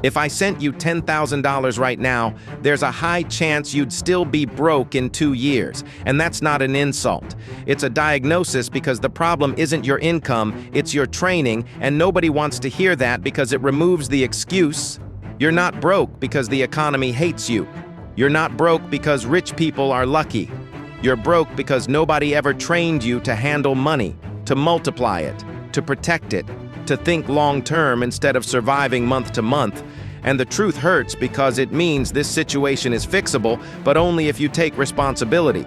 If I sent you $10,000 right now, there's a high chance you'd still be broke in 2 years. And that's not an insult. It's a diagnosis because the problem isn't your income, it's your training, and nobody wants to hear that because it removes the excuse. You're not broke because the economy hates you. You're not broke because rich people are lucky. You're broke because nobody ever trained you to handle money, to multiply it, to protect it, to think long-term instead of surviving month to month. And the truth hurts because it means this situation is fixable, but only if you take responsibility.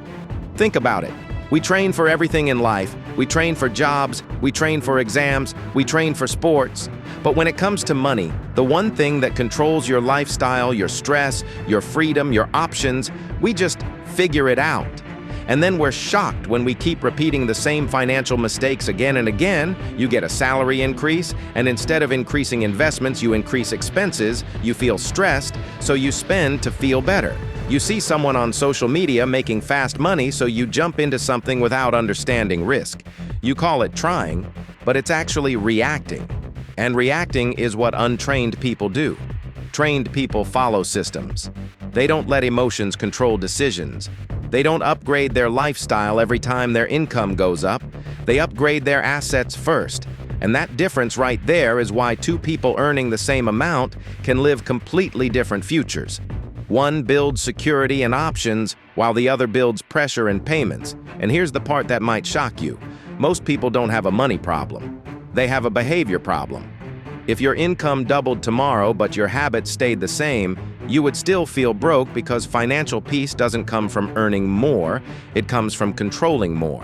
Think about it. We train for everything in life. We train for jobs, we train for exams, we train for sports. But when it comes to money, the one thing that controls your lifestyle, your stress, your freedom, your options, we just figure it out. And then we're shocked when we keep repeating the same financial mistakes again and again. You get a salary increase, and instead of increasing investments, you increase expenses. You feel stressed, so you spend to feel better. You see someone on social media making fast money, so you jump into something without understanding risk. You call it trying, but it's actually reacting. And reacting is what untrained people do. Trained people follow systems. They don't let emotions control decisions. They don't upgrade their lifestyle every time their income goes up. They upgrade their assets first. And that difference right there is why two people earning the same amount can live completely different futures. One builds security and options, while the other builds pressure and payments. And here's the part that might shock you. Most people don't have a money problem. They have a behavior problem. If your income doubled tomorrow but your habits stayed the same, you would still feel broke because financial peace doesn't come from earning more, it comes from controlling more.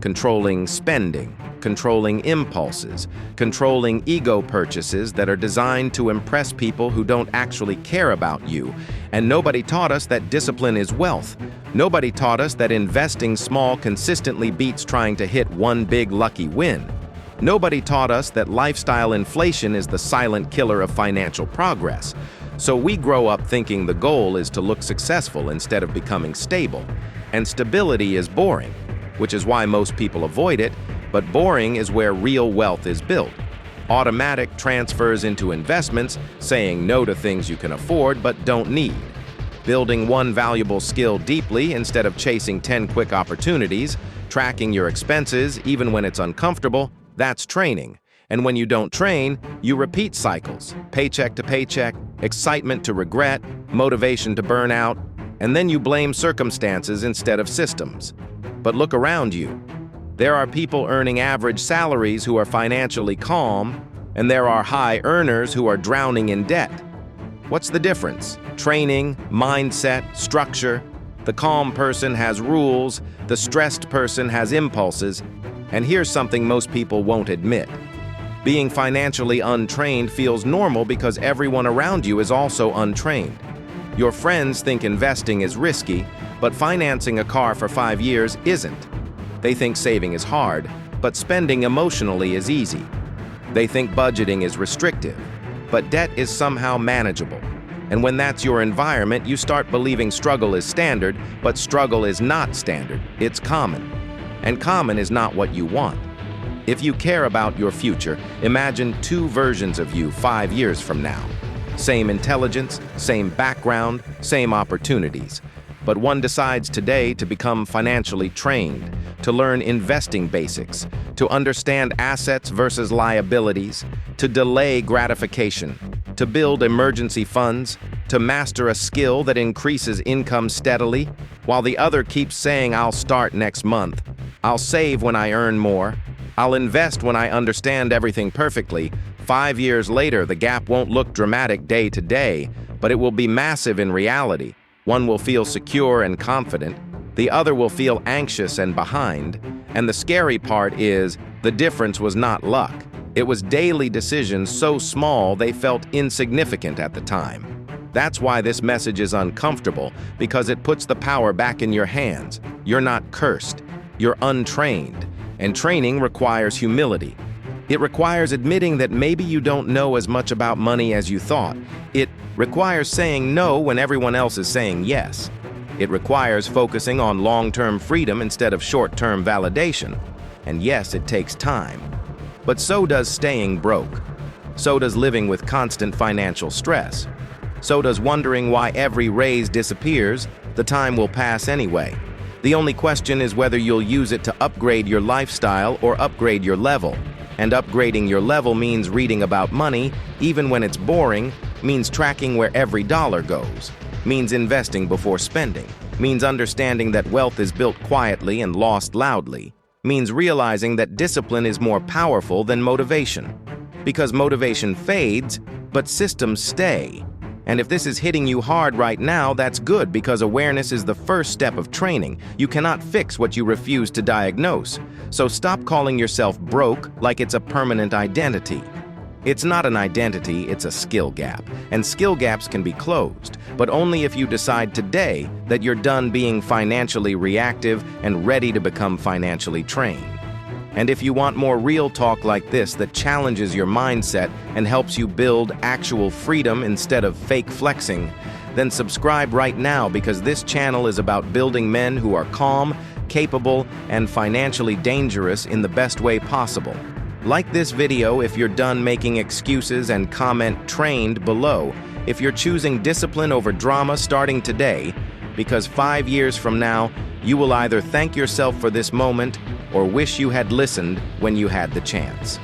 Controlling spending, controlling impulses, controlling ego purchases that are designed to impress people who don't actually care about you. And nobody taught us that discipline is wealth. Nobody taught us that investing small consistently beats trying to hit one big lucky win. Nobody taught us that lifestyle inflation is the silent killer of financial progress. So we grow up thinking the goal is to look successful instead of becoming stable. And stability is boring, which is why most people avoid it, but boring is where real wealth is built. Automatic transfers into investments, saying no to things you can afford but don't need. Building one valuable skill deeply instead of chasing 10 quick opportunities, tracking your expenses even when it's uncomfortable, that's training. And when you don't train, you repeat cycles, paycheck to paycheck, excitement to regret, motivation to burn out, and then you blame circumstances instead of systems. But look around you. There are people earning average salaries who are financially calm, and there are high earners who are drowning in debt. What's the difference? Training, mindset, structure. The calm person has rules, the stressed person has impulses, and here's something most people won't admit. Being financially untrained feels normal because everyone around you is also untrained. Your friends think investing is risky, but financing a car for 5 years isn't. They think saving is hard, but spending emotionally is easy. They think budgeting is restrictive, but debt is somehow manageable. And when that's your environment, you start believing struggle is standard, but struggle is not standard, it's common. And common is not what you want. If you care about your future, imagine 2 versions of you 5 years from now. Same intelligence, same background, same opportunities. But one decides today to become financially trained, to learn investing basics, to understand assets versus liabilities, to delay gratification, to build emergency funds, to master a skill that increases income steadily, while the other keeps saying, "I'll start next month. I'll save when I earn more. I'll invest when I understand everything perfectly." 5 years later, the gap won't look dramatic day to day, but it will be massive in reality. One will feel secure and confident. The other will feel anxious and behind. And the scary part is, the difference was not luck. It was daily decisions so small they felt insignificant at the time. That's why this message is uncomfortable, because it puts the power back in your hands. You're not cursed. You're untrained. And training requires humility. It requires admitting that maybe you don't know as much about money as you thought. It requires saying no when everyone else is saying yes. It requires focusing on long-term freedom instead of short-term validation. And yes, it takes time. But so does staying broke. So does living with constant financial stress. So does wondering why every raise disappears. The time will pass anyway. The only question is whether you'll use it to upgrade your lifestyle or upgrade your level. And upgrading your level means reading about money, even when it's boring, means tracking where every dollar goes, means investing before spending, means understanding that wealth is built quietly and lost loudly, means realizing that discipline is more powerful than motivation. Because motivation fades, but systems stay. And if this is hitting you hard right now, that's good, because awareness is the first step of training. You cannot fix what you refuse to diagnose. So stop calling yourself broke like it's a permanent identity. It's not an identity, it's a skill gap. And skill gaps can be closed, but only if you decide today that you're done being financially reactive and ready to become financially trained. And if you want more real talk like this that challenges your mindset and helps you build actual freedom instead of fake flexing, then subscribe right now, because this channel is about building men who are calm, capable, and financially dangerous in the best way possible. Like this video if you're done making excuses, and comment "trained" below if you're choosing discipline over drama starting today, because 5 years from now, you will either thank yourself for this moment or wish you had listened when you had the chance.